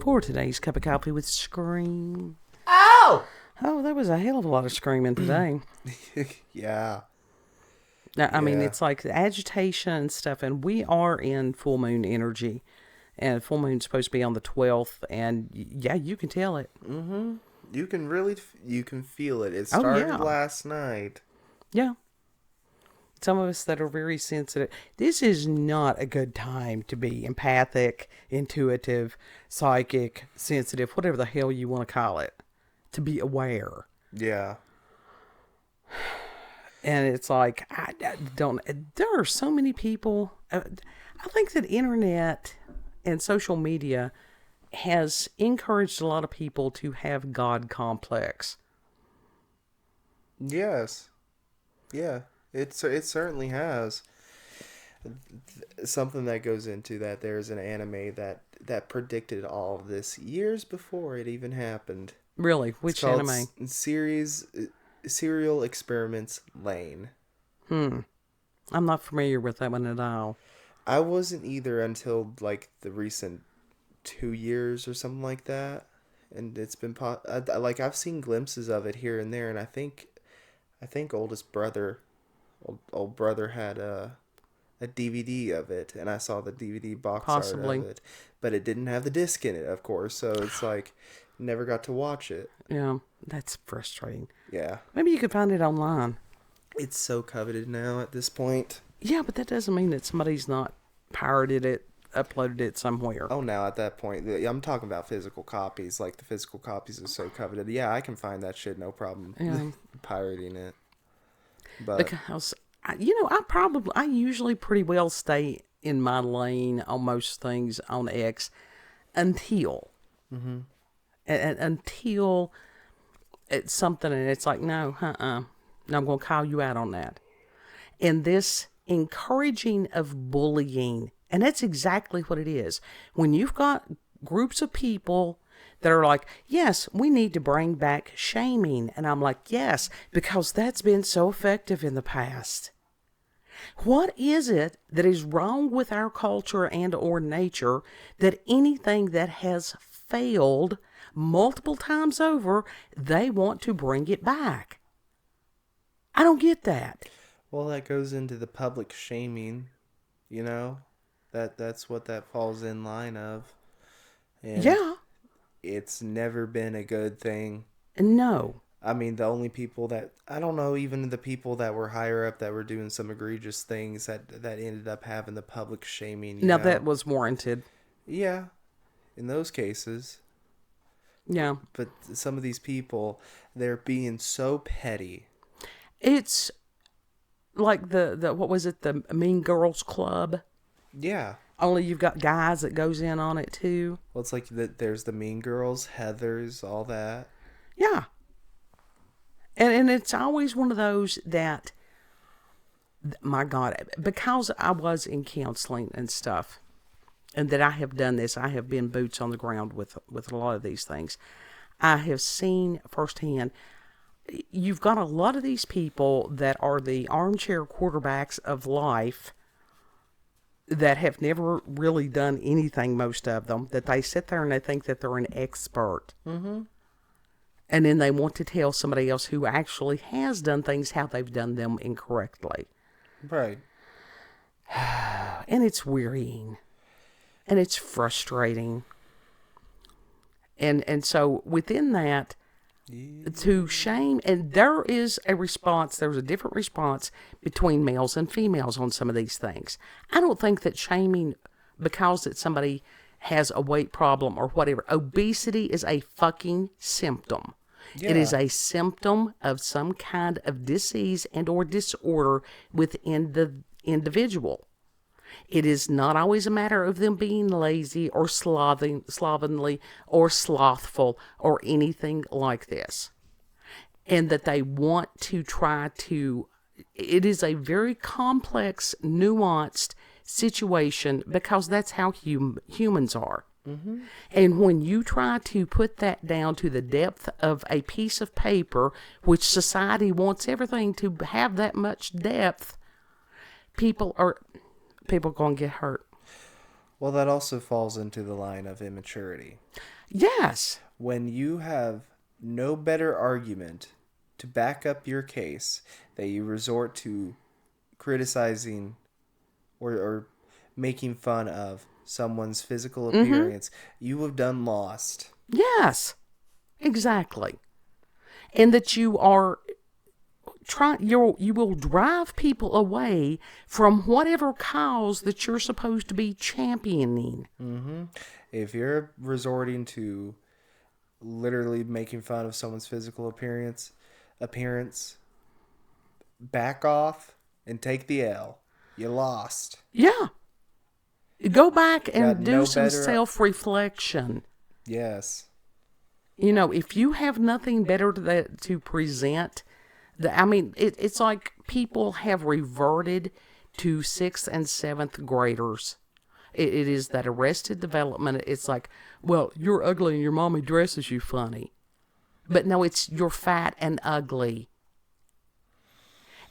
for today's cup of coffee with Scream. Ow! Oh, there was a hell of a lot of screaming today. Yeah. Now, I mean, Yeah. it's like agitation and stuff, and we are in full moon energy. And full moon's supposed to be on the 12th, and yeah, you can tell it. Mm-hmm. You can really, you can feel it. It Oh, started yeah. last night. Yeah. Some of us that are very sensitive. This is not a good time to be empathic, intuitive, psychic, sensitive, whatever the hell you want to call it. To be aware. Yeah. And it's like, I don't, there are so many people. I think that internet and social media has encouraged a lot of people to have God complex. Yes. Yeah. It certainly has. Something that goes into that, there's an anime that predicted all of this years before it even happened. Really? Which It's called anime? Serial Experiments Lane. I'm not familiar with that one at all. I wasn't either until like the recent 2 years or something like that, and it's been like I've seen glimpses of it here and there, and I think old brother had a DVD of it, and I saw the DVD box Possibly. art of it, but it didn't have the disc in it, of course, so it's like never got to watch it. Yeah, that's frustrating. Yeah, Maybe you could find it online. it's so coveted now at this point. Yeah, but that doesn't mean that somebody's not pirated it, uploaded it somewhere. Oh, now at that point, I'm talking about physical copies. Like the physical copies are so coveted. Yeah, I can find that shit, no problem. Yeah. Pirating it, but Because, I usually pretty well stay in my lane on most things on X until, until it's something and it's like, no, no, I'm going to call you out on that. And this encouraging of bullying, and that's exactly what it is. When you've got groups of people that are like, yes, we need to bring back shaming. And I'm like, yes, because that's been so effective in the past. What is it that is wrong with our culture and or nature that anything that has failed multiple times over, they want to bring it back? I don't get that. well, that goes into the public shaming. You know, that's what that falls in line of. And Yeah. it's never been a good thing. No. I mean, the only people that, I don't know, even the people that were higher up that were doing some egregious things that ended up having the public shaming. You Now know? that was warranted. Yeah, in those cases. Yeah. But some of these people, they're being so petty. It's like the what was it, the Mean Girls Club? Yeah. Only you've got guys that goes in on it too. Well, it's like there's the Mean Girls, Heathers, all that. Yeah. And it's always one of those that, my God, because I was in counseling and stuff, and that I have done this, I have been boots on the ground with a lot of these things. I have seen firsthand, you've got a lot of these people that are the armchair quarterbacks of life that have never really done anything, most of them, that they sit there and they think that they're an expert. Mm-hmm. And then they want to tell somebody else who actually has done things how they've done them incorrectly. Right. And it's wearying. And it's frustrating. And so within that, to shame, and there is a response, there's a different response between males and females on some of these things. I don't think that shaming, because that somebody has a weight problem or whatever, obesity is a fucking symptom. Yeah. It is a symptom of some kind of disease and or disorder within the individual. It is not always a matter of them being lazy or slovenly or slothful or anything like this. And that they want to try to, it is a very complex, nuanced situation because that's how humans are. Mm-hmm. And when you try to put that down to the depth of a piece of paper, which society wants everything to have that much depth, people are going to get hurt. Well, that also falls into the line of immaturity. Yes. When you have no better argument to back up your case, that you resort to criticizing or making fun of someone's physical appearance, you have done lost. Yes. Exactly. And that you are you will drive people away from whatever cause that you're supposed to be championing. If you're resorting to literally making fun of someone's physical appearance, back off and take the L. You lost. Yeah. Go back Got and do no some better- self-reflection. Yes. If you have nothing better to present, it's like people have reverted to 6th and 7th graders. It is that arrested development. It's like, well, you're ugly and your mommy dresses you funny. But no, it's you're fat and ugly.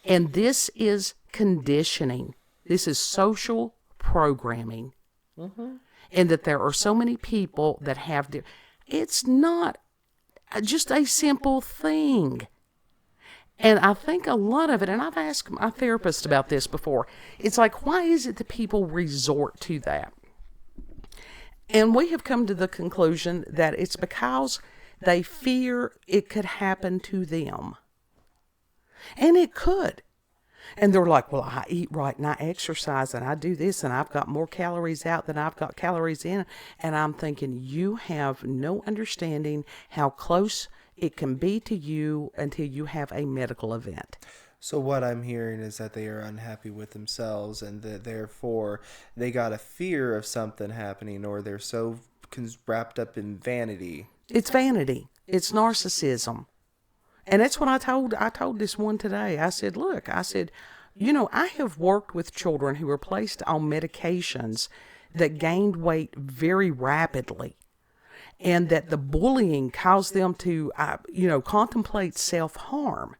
And this is conditioning. This is social programming. And that there are so many people that have... It's not just a simple thing. And I think a lot of it, and I've asked my therapist about this before, it's like, why is it that people resort to that? And we have come to the conclusion that it's because they fear it could happen to them. And it could. And they're like, well, I eat right and I exercise and I do this and I've got more calories out than I've got calories in. And I'm thinking, you have no understanding how close it can be to you until you have a medical event. So what I'm hearing is that they are unhappy with themselves and that therefore they got a fear of something happening, or they're so wrapped up in vanity. It's vanity. It's narcissism. And that's what I told this one today. I said, look, I have worked with children who were placed on medications that gained weight very rapidly, and that the bullying caused them to, contemplate self-harm.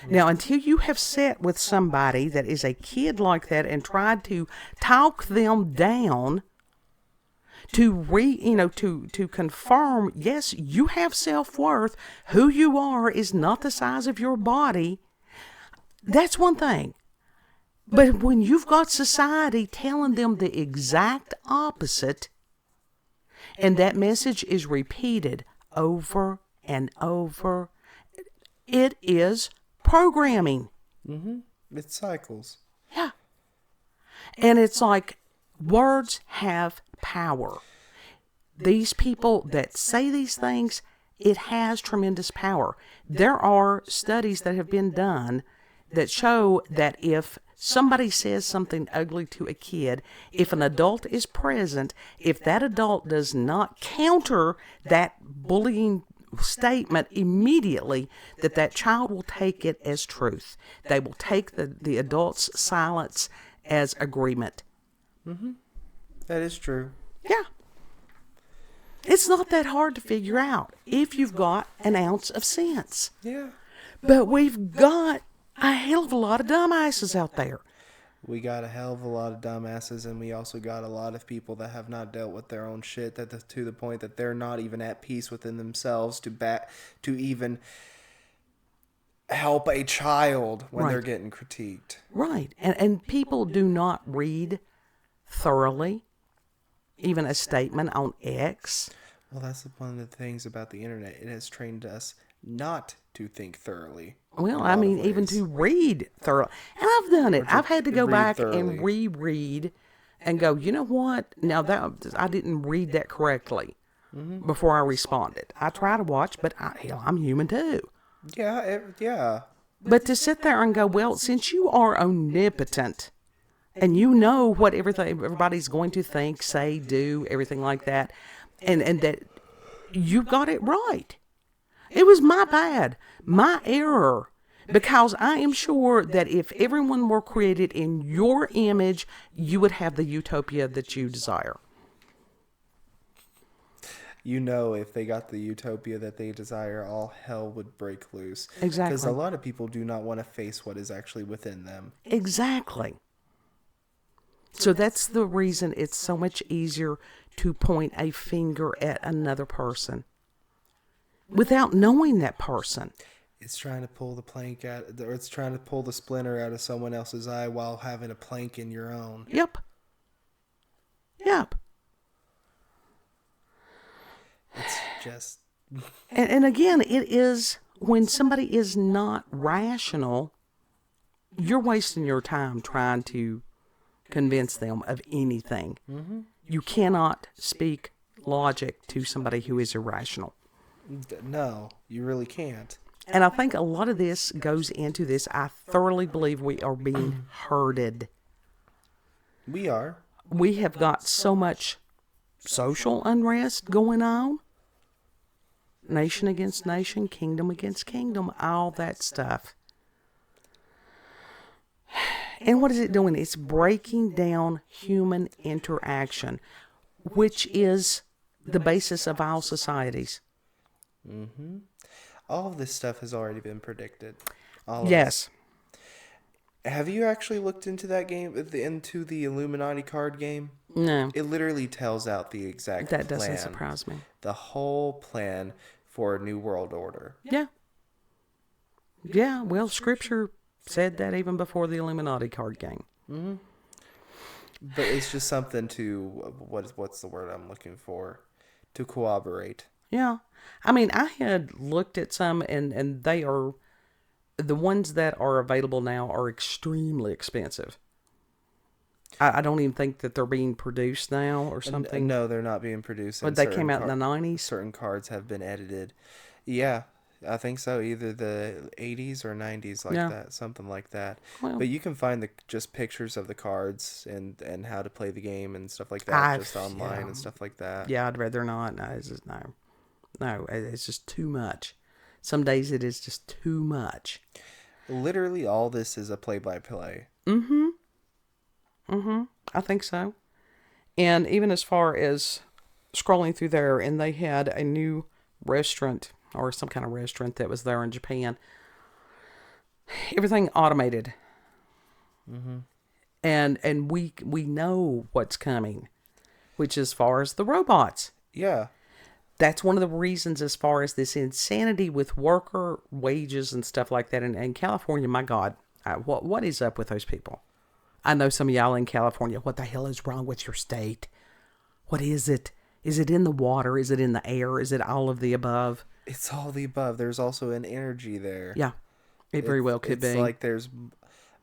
Now, until you have sat with somebody that is a kid like that and tried to talk them down to confirm, yes, you have self-worth. Who you are is not the size of your body. That's one thing. But when you've got society telling them the exact opposite, and that message is repeated over and over, it is programming. It cycles. Yeah. And it's like, words have power. These people that say these things, it has tremendous power. There are studies that have been done that show that if somebody says something ugly to a kid, if an adult is present, if that adult does not counter that bullying statement immediately, that child will take it as truth. They will take the adult's silence as agreement. That is true. Yeah. It's not that hard to figure out if you've got an ounce of sense. Yeah. But we've got a hell of a lot of dumbasses out there. We got a hell of a lot of dumbasses, and we also got a lot of people that have not dealt with their own shit to the point that they're not even at peace within themselves to even help a child when they're getting critiqued. Right. And people do not read thoroughly even a statement on X. Well, that's one of the things about the internet. It has trained us not to think thoroughly. Well, I mean, even to read thoroughly. And I've done it. I've had to go back and reread and go, you know what? Now, I didn't read that correctly before I responded. I try to watch, but I'm human too. Yeah. But to sit there and go, well, since you are omnipotent and you know what everybody's going to think, say, do, everything like that, and that you got it right. It was my bad, my error, because I am sure that if everyone were created in your image, you would have the utopia that you desire. If they got the utopia that they desire, all hell would break loose. Exactly. Because a lot of people do not want to face what is actually within them. Exactly. So that's the reason it's so much easier to point a finger at another person without knowing that person. It's trying to pull the plank out, or it's trying to pull the splinter out of someone else's eye while having a plank in your own. Yep. Yep. It's just... And again, it is when somebody is not rational, you're wasting your time trying to convince them of anything. Mm-hmm. You cannot speak logic to somebody who is irrational. No, you really can't. And I think a lot of this goes into this. I thoroughly believe we are being herded. We are. We have got so much social unrest going on. Nation against nation, kingdom against kingdom, all that stuff. And what is it doing? It's breaking down human interaction, which is the basis of all societies. Mm-hmm. All of this stuff has already been predicted. All of Yes. it. Have you actually looked into that game, into the Illuminati card game? No. It literally tells out the exact plan. That doesn't surprise me. The whole plan for a new world order. Yeah. Yeah, well, Scripture said that even before the Illuminati card game. Mm-hmm. But it's just something to, what's the word I'm looking for? To corroborate. Yeah. I mean, I had looked at some, and they are, the ones that are available now are extremely expensive. I don't even think that they're being produced now or something. No, they're not being produced. But they came out in the 90s? Certain cards have been edited. Yeah, I think so. Either the 80s or 90s, like that. Something like that. Well, but you can find just pictures of the cards and how to play the game and stuff like that just online and stuff like that. Yeah, I'd rather not. No, it's just, no, it's just too much. Some days it is just too much. Literally all this is a play-by-play. Mm-hmm. Mm-hmm. I think so. And even as far as scrolling through there, and they had a new restaurant or some kind of restaurant that was there in Japan. Everything automated. Mm-hmm. And we know what's coming, which as far as the robots. Yeah. That's one of the reasons as far as this insanity with worker wages and stuff like that. In California, my God, what is up with those people? I know some of y'all in California, what the hell is wrong with your state? What is it? Is it in the water? Is it in the air? Is it all of the above? It's all the above. There's also an energy there. Yeah, it very well could be. It's like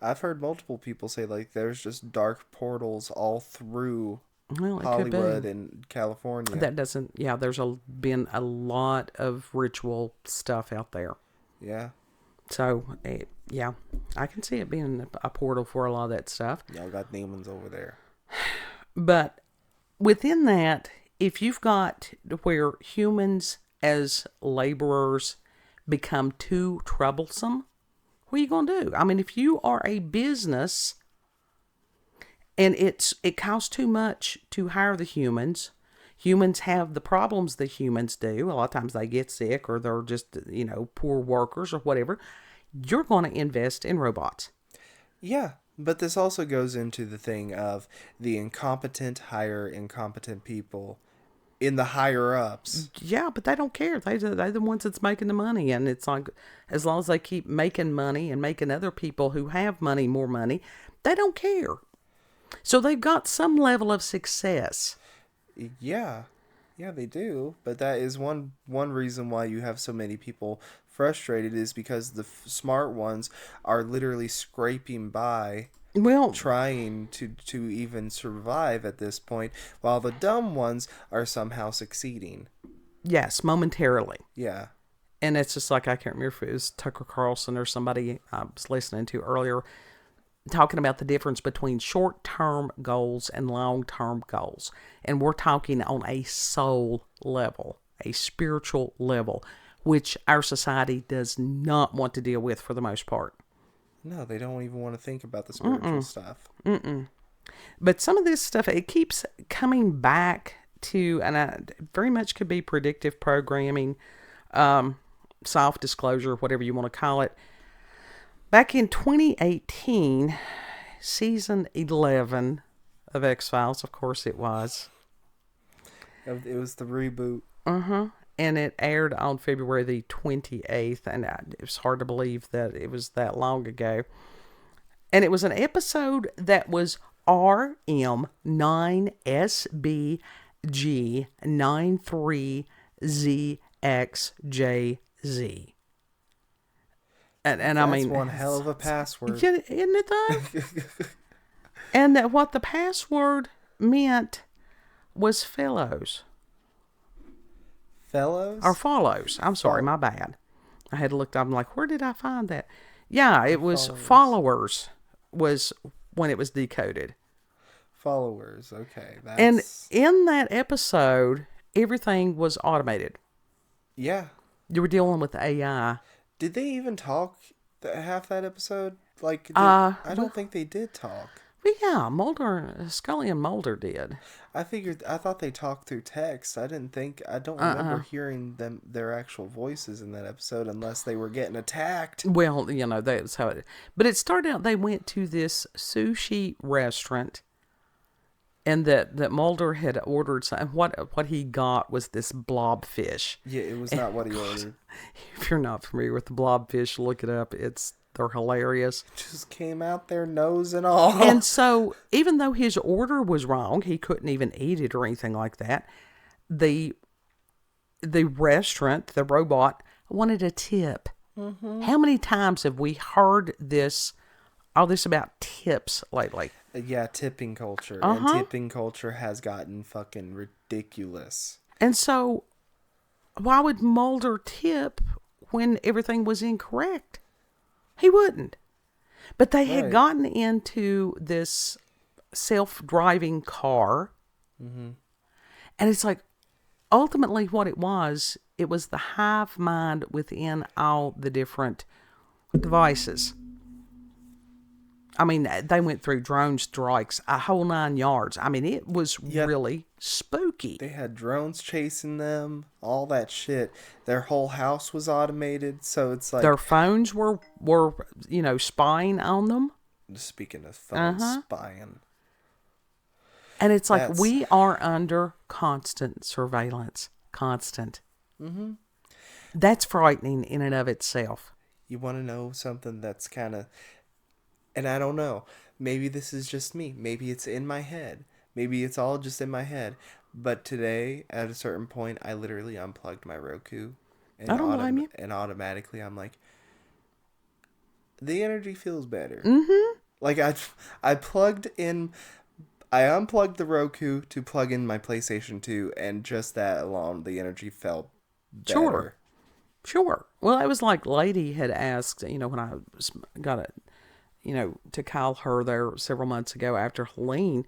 I've heard multiple people say like there's just dark portals all through Hollywood and California. That doesn't, there's been a lot of ritual stuff out there. Yeah. So, I can see it being a portal for a lot of that stuff. Y'all got demons over there. But within that, if you've got where humans as laborers become too troublesome, what are you going to do? I mean, if you are a business and it costs too much to hire the humans have the problems that humans do. A lot of times they get sick or they're just, poor workers or whatever. You're going to invest in robots. Yeah, but this also goes into the thing of the incompetent hire incompetent people in the higher ups. Yeah, but they don't care. They're the ones that's making the money. And it's like, as long as they keep making money and making other people who have money more money, they don't care. So they've got some level of success. Yeah, they do. But that is one reason why you have so many people frustrated is because the smart ones are literally scraping by, trying to even survive at this point, while the dumb ones are somehow succeeding. Yes, momentarily. Yeah. And it's just like, I can't remember if it was Tucker Carlson or somebody I was listening to earlier, talking about the difference between short-term goals and long-term goals. And we're talking on a soul level, a spiritual level, which our society does not want to deal with for the most part. No, they don't even want to think about the spiritual stuff. But some of this stuff, it keeps coming back to, and I very much could be predictive programming, self-disclosure, whatever you want to call it. Back in 2018, season 11 of X-Files, of course it was. It was the reboot. And it aired on February the 28th, and it was hard to believe that it was that long ago. And it was an episode that was RM9SBG93ZXJZ. And I That's mean, one hell of a password. isn't it though? And that what the password meant was fellows. Fellows? Or follows. I'm sorry, my bad. I had looked up, I'm like, where did I find that? Yeah, it was followers was when it was decoded. Followers, okay. And in that episode, everything was automated. Yeah. You were dealing with AI. Did they even talk half that episode? Like, I don't think they did talk. But yeah, Scully and Mulder did. I thought they talked through text. I don't remember hearing their actual voices in that episode unless they were getting attacked. Well, that's how it, but it started out, they went to this sushi restaurant, and that Mulder had ordered some, what he got was this blobfish. Yeah, it was not what he ordered. If you're not familiar with the blobfish, look it up. They're hilarious. Just came out their nose and all. And so, even though his order was wrong, he couldn't even eat it or anything like that. The restaurant, the robot, wanted a tip. Mm-hmm. How many times have we heard all this about tips lately? Yeah, tipping culture. And tipping culture has gotten fucking ridiculous. And so, why would Mulder tip when everything was incorrect? He wouldn't. But they had gotten into this self-driving car. Mm-hmm. And it's like, ultimately what it was the hive mind within all the different devices. I mean, they went through drone strikes, a whole 9 yards. I mean, it was really spooky. They had drones chasing them, all that shit. Their whole house was automated, so it's like... Their phones were spying on them. Speaking of phones, spying. And it's like, we are under constant surveillance. Constant. Mm-hmm. That's frightening in and of itself. You want to know something that's kind of... And I don't know. Maybe this is just me. Maybe it's in my head. Maybe it's all just in my head. But today, at a certain point, I literally unplugged my Roku. And I don't blame you. And automatically, I'm like, the energy feels better. Mm-hmm. Like, I unplugged the Roku to plug in my PlayStation 2, and just that alone, the energy felt better. Sure. Well, it was like Lady had asked, when I got it, to call her there several months ago after Helene,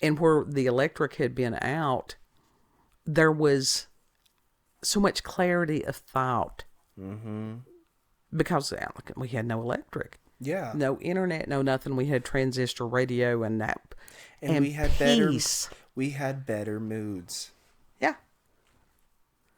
and where the electric had been out, there was so much clarity of thought. Mm-hmm. Because we had no electric. Yeah. No internet, no nothing. We had transistor radio and that. And we had peace. We had better moods. Yeah.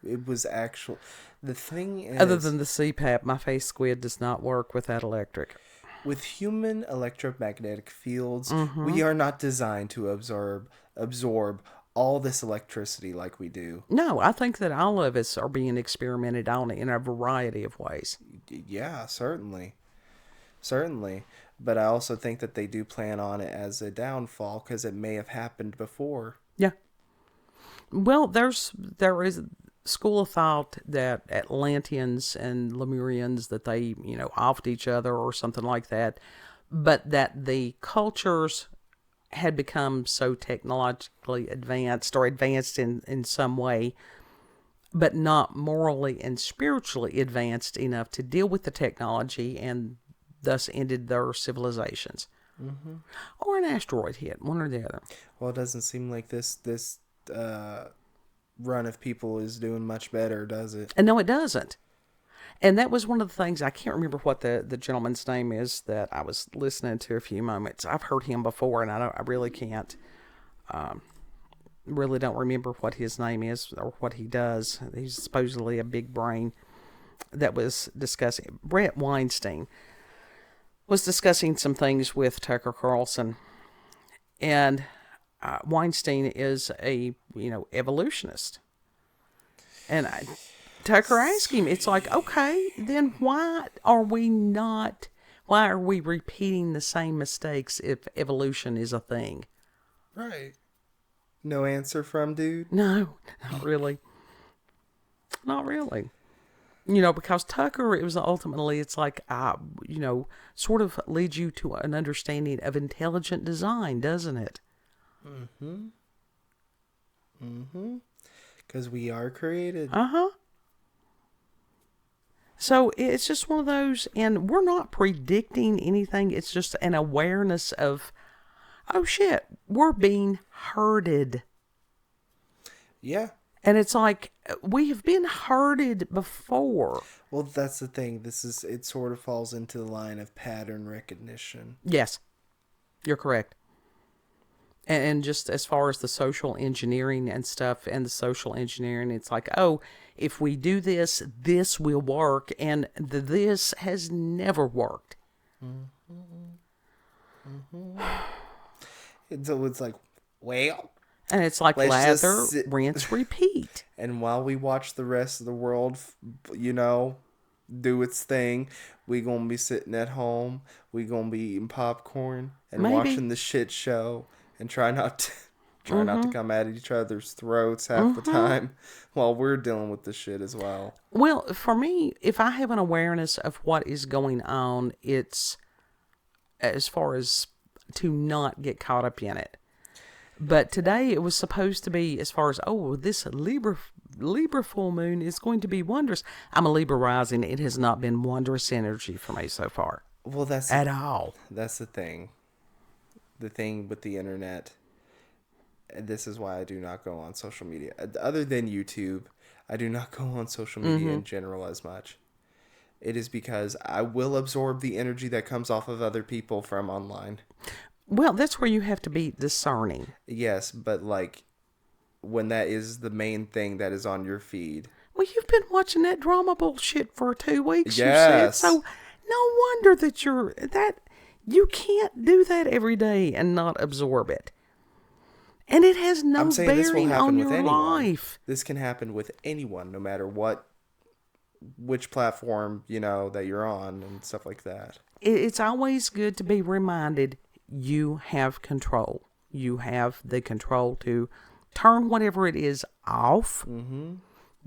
It was actual. The thing is, other than the CPAP, my face squid does not work without electric. With human electromagnetic fields, we are not designed to absorb all this electricity like we do. No, I think that all of us are being experimented on in a variety of ways. Yeah, certainly. Certainly. But I also think that they do plan on it as a downfall because it may have happened before. Yeah. Well, there is school of thought that Atlanteans and Lemurians, that they, offed each other or something like that, but that the cultures had become so technologically advanced or advanced in some way, but not morally and spiritually advanced enough to deal with the technology, and thus ended their civilizations. Mm-hmm. Or an asteroid hit, one or the other. Well, it doesn't seem like this run of people is doing much better, does it? And no, it doesn't. And that was one of the things, I can't remember what the gentleman's name is that I was listening to a few moments. I've heard him before, and I really can't, really don't remember what his name is or what he does. He's supposedly a big brain that was discussing, Brett Weinstein was discussing some things with Tucker Carlson. And Weinstein is a, evolutionist. And Tucker asked him, it's like, okay, then why are we repeating the same mistakes if evolution is a thing? Right. No answer from dude? No, not really. Not really. Because Tucker, it was ultimately, it's like, sort of leads you to an understanding of intelligent design, doesn't it? Mm-hmm. Mm-hmm. Because we are created. Uh-huh. So it's just one of those, and we're not predicting anything. It's just an awareness of, oh shit, we're being herded. Yeah. And it's like, we have been herded before. Well, that's the thing. It sort of falls into the line of pattern recognition. Yes, you're correct. And just as far as the social engineering and stuff, and the social engineering, it's like, oh, if we do this, this will work. And this has never worked. Mm-hmm. Mm-hmm. So it's like, well. And it's like lather, rinse, repeat. And while we watch the rest of the world, do its thing, we gonna be sitting at home. We gonna be eating popcorn and watching the shit show, and try not to come at each other's throats half the time while we're dealing with the shit as well. Well, for me, if I have an awareness of what is going on, it's as far as to not get caught up in it. But today it was supposed to be as far as, this Libra full moon is going to be wondrous. I'm a Libra rising. It has not been wondrous energy for me so far. Well, all. That's the thing. The thing with the internet. And this is why I do not go on social media. Other than YouTube, I do not go on social media in general as much. It is because I will absorb the energy that comes off of other people from online. Well, that's where you have to be discerning. Yes, but when that is the main thing that is on your feed. Well, you've been watching that drama bullshit for 2 weeks, yes. You said. So no wonder that you can't do that every day and not absorb it. And it has no bearing on your life. This can happen with anyone, no matter which platform, that you're on and stuff like that. It's always good to be reminded you have control. You have the control to turn whatever it is off,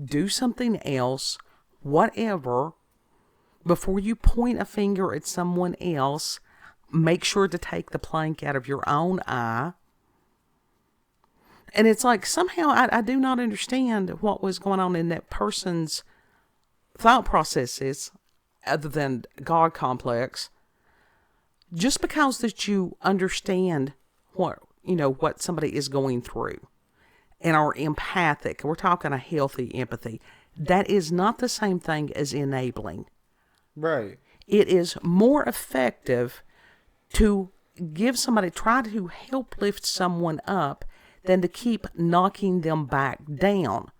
do something else, whatever. Before you point a finger at someone else, make sure to take the plank out of your own eye. And it's like, somehow I do not understand what was going on in that person's thought processes other than God complex. Just because that you understand what somebody is going through and are empathic, we're talking a healthy empathy, that is not the same thing as enabling. Right. It is more effective to try to help lift someone up than to keep knocking them back down.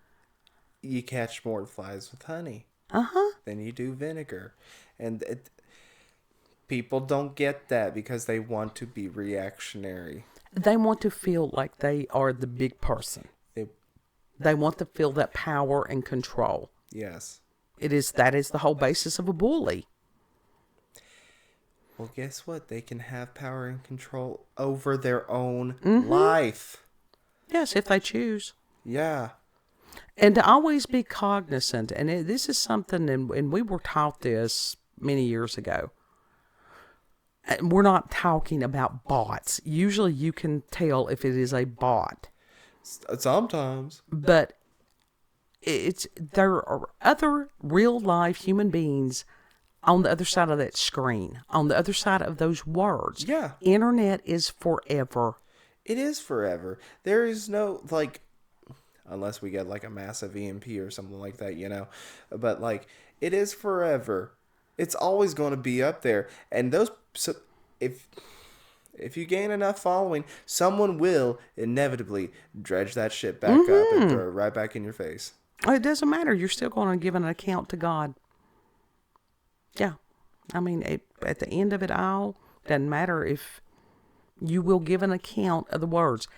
You catch more flies with honey than you do vinegar. And people don't get that because they want to be reactionary. They want to feel like they are the big person. They want to feel that power and control. Yes. That is the whole basis of a bully. Well, guess what? They can have power and control over their own life. Yes, if they choose. Yeah. And to always be cognizant, and this is something, and we were taught this many years ago. And we're not talking about bots. Usually you can tell if it is a bot. Sometimes. But there are other real life human beings on the other side of that screen, on the other side of those words. Yeah. Internet is forever. It is forever. There is no, unless we get a massive EMP or something like that, But it is forever. It's always going to be up there. And if you gain enough following, someone will inevitably dredge that shit back up and throw it right back in your face. It doesn't matter. You're still going to give an account to God. Yeah. I mean, at the end of it all, doesn't matter if you will give an account of the words.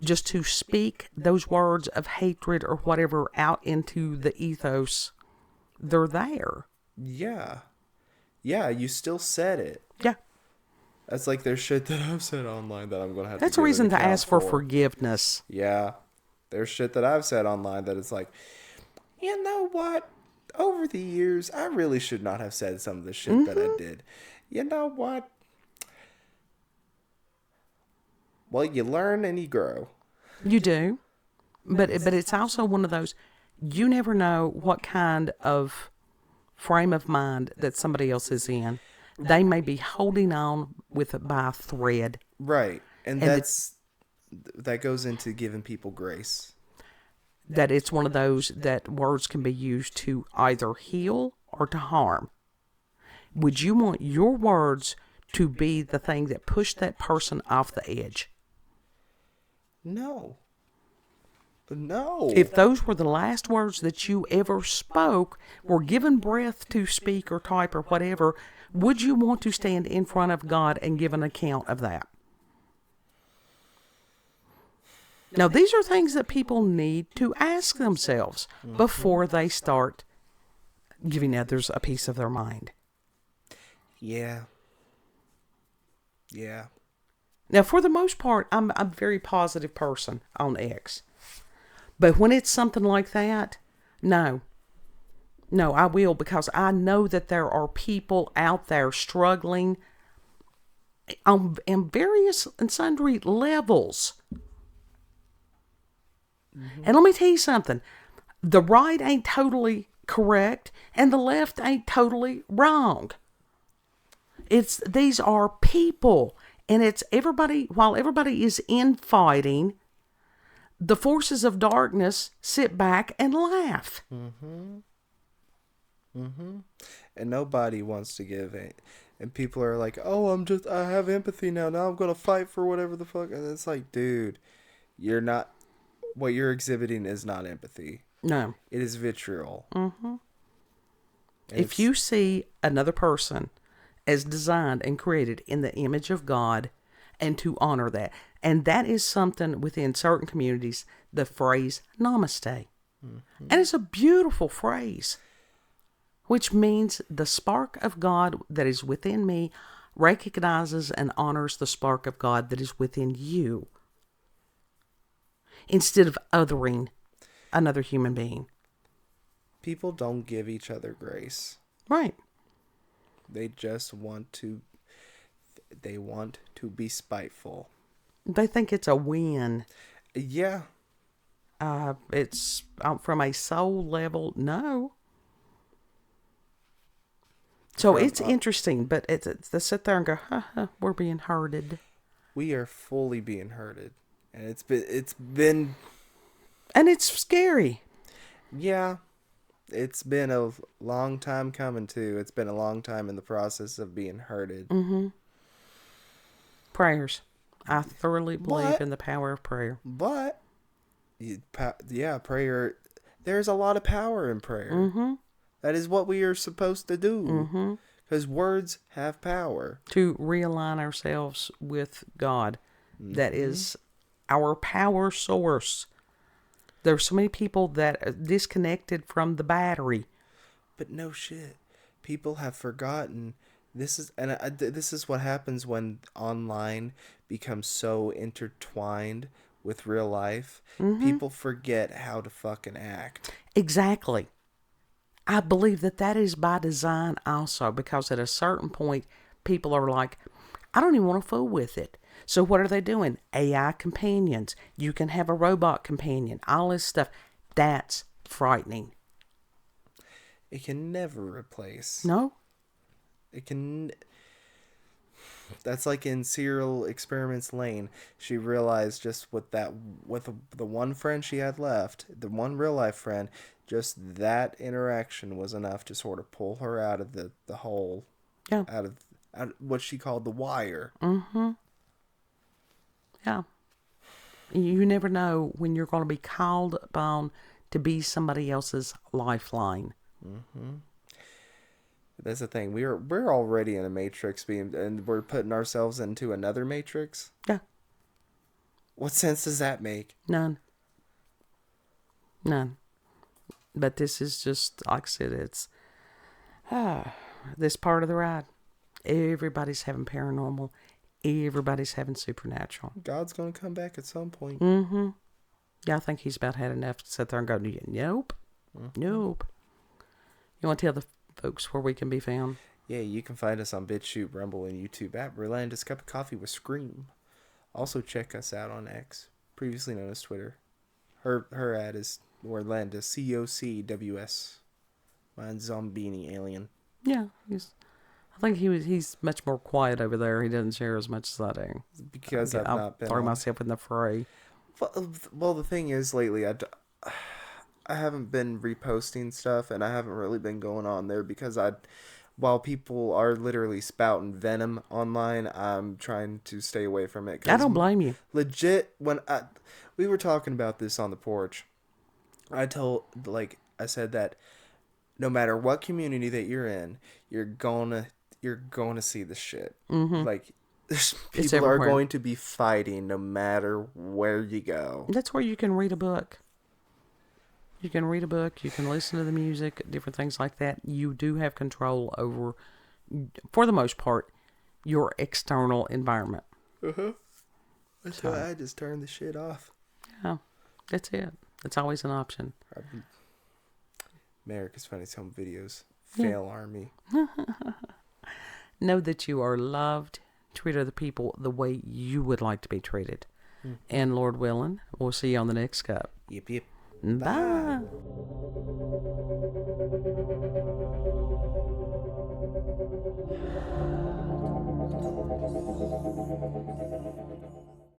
just to speak those words of hatred or whatever out into the ethos, they're there. Yeah. Yeah, you still said it. Yeah. That's like there's shit that I've said online that I'm going to have That's to a give reason an to account ask for for. forgiveness. Yeah. There's shit that I've said online that it's like, you know what? Over the years, I really should not have said some of the shit that I did. You know what? Well, you learn and you grow. You do. But it's also one of those, you never know what kind of frame of mind that somebody else is in. They may be holding on by a thread. Right. And And that goes into giving people grace. that it's one of those that words can be used to either heal or to harm. Would you want your words to be the thing that pushed that person off the edge? No. No. If those were the last words that you ever spoke, were given breath to speak or type or whatever, would you want to stand in front of God and give an account of that? Now, these are things that people need to ask themselves before they start giving others a piece of their mind. Yeah. Yeah. Now, for the most part, I'm a very positive person on X. But when it's something like that, no. No, I will, because I know that there are people out there struggling on various and sundry levels. And let me tell you something. The right ain't totally correct, and the left ain't totally wrong. These are people, and it's everybody. While everybody is infighting, the forces of darkness sit back and laugh. And nobody wants to give it. And people are like, oh, I have empathy now. Now I'm going to fight for whatever the fuck. And it's like, dude, what you're exhibiting is not empathy. No. It is vitriol. If you see another person as designed and created in the image of God, and to honor that. And that is something within certain communities, the phrase namaste. And it's a beautiful phrase, which means the spark of God that is within me recognizes and honors the spark of God that is within you, instead of othering another human being. People don't give each other grace. Right. They just want to be spiteful. They think it's a win. Yeah. It's from a soul level. No. So it's interesting, but it's to sit there and go, we're being hurted. We are fully being hurted. And it's been and it's scary. Yeah. It's been a long time coming too. It's been a long time in the process of being hurted. Prayers. I thoroughly believe in the power of prayer. But prayer. There's a lot of power in prayer. That is what we are supposed to do. Because words have power. To realign ourselves with God. That is our power source. There's so many people that are disconnected from the battery. But no shit. People have forgotten. This is what happens when online becomes so intertwined with real life. People forget how to fucking act. Exactly. I believe that is by design also, because at a certain point, people are like, I don't even want to fool with it. So what are they doing? AI companions. You can have a robot companion. All this stuff. That's frightening. It can never replace. No? It can... That's like in Serial Experiments Lane. She realized just with the one friend she had left, the one real life friend, just that interaction was enough to sort of pull her out of the hole. Yeah. Out of what she called the wire. Yeah. You never know when you're going to be called upon to be somebody else's lifeline. That's the thing. We're already in a matrix, and we're putting ourselves into another matrix. Yeah. What sense does that make? None. None. But this is just, like I said, it's this part of the ride. Everybody's having paranormal. Everybody's having supernatural. God's going to come back at some point. Mm-hmm. Yeah, I think he's about had enough to sit there and go, nope. Nope. You want to tell the folks where we can be found? Yeah, you can find us on BitChute, Rumble, and YouTube at Rolanda's Cup of Coffee with Scream. Also check us out on X, previously known as Twitter. Her ad is Orlando, COCWS. Mine's Zombini Alien. Yeah, I think he's much more quiet over there. He doesn't share as much as I do. Because I've not been throw myself in the fray. Well, the thing is, lately, I haven't been reposting stuff, and I haven't really been going on there because while people are literally spouting venom online, I'm trying to stay away from it. I don't blame you. Legit, we were talking about this on the porch, I said that no matter what community that you're in, you're gonna see the shit. Mm-hmm. Like, people are going to be fighting no matter where you go. That's where you can read a book. You can read a book, you can listen to the music, different things like that. You do have control over, for the most part, your external environment. Uh-huh. So I just turn the shit off. Yeah, that's it. That's always an option. America's Funniest Home Videos. Fail Army. Know that you are loved. Treat other people the way you would like to be treated. And Lord willing, we'll see you on the next cup. Yep, yep. Bye. Bye.